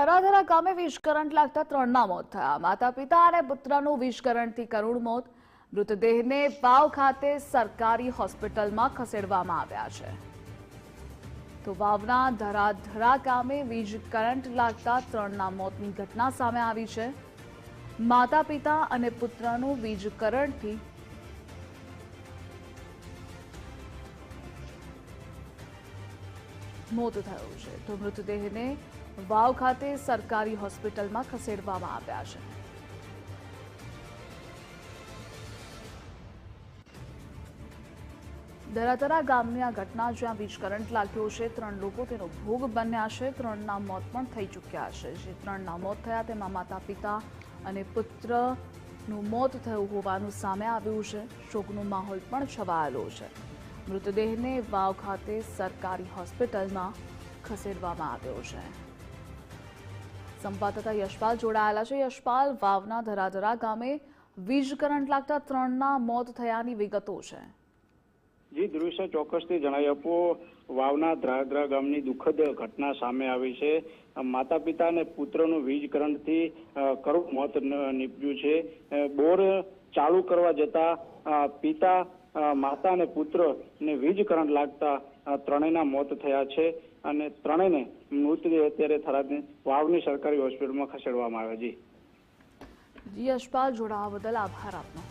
ધરાધરા ગામે વીજ કરંટ લાગતા ત્રણના મોત થયા। માતા પિતા અને પુત્રનું વીજ કરંટથી કરુણ મોત। મૃતદેહને વાવ ખાતે સરકારી હોસ્પિટલમાં ખસેડવામાં આવ્યા છે। તો વાવના ધરાધરા ગામે વીજ કરંટ લાગતા ત્રણના મોતની ઘટના સામે આવી છે। માતા પિતા અને પુત્રનું વીજ કરંટથી મોત થયું છે। તો મૃતદેહને વાવ ખાતે સરકારી હોસ્પિટલમાં ખસેડવામાં આવ્યા છે। ધરાધરા ગામની આ ઘટના જ્યાં વીજ કરંટ લાગ્યો છે, ત્રણ લોકો તેનો ભોગ બન્યા છે। ત્રણના મોત પણ થઈ ચૂક્યા છે। જે ત્રણના મોત થયા તેમાં માતા પિતા અને પુત્રનું મોત થયું હોવાનું સામે આવ્યું છે। શોકનો માહોલ પણ છવાયેલો છે। મૃતદેહને વાવ ખાતે સરકારી હોસ્પિટલમાં ખસેડવામાં આવ્યો છે। સંવાદદાતા યશપાલ જોડાયેલા છે। યશપાલ, વાવના ધરાધરા ગામે વીજ કરંટ લાગતા ત્રણના મોત થયાની વિગતો છે। જી ધ્રુવિશા, ચોક્કસથી જણાવી આપો। વાવના ધરાધરા ગામની દુઃખદ ઘટના સામે આવી છે। માતા પિતા અને પુત્રનું વીજ કરંટથી કરુણ મોત નીપજ્યું છે। બોર ચાલુ કરવા જતા પિતા, માતા અને પુત્રને વીજ કરંટ લાગતા ત્રણેયના મોત થયા છે અને ત્રણેયને મૃતદેહ અત્યારે થરાદની વાવની સરકારી હોસ્પિટલમાં ખસેડવામાં આવ્યા। જી યશપાલ, જોડાવા બદલ આભાર આપનો।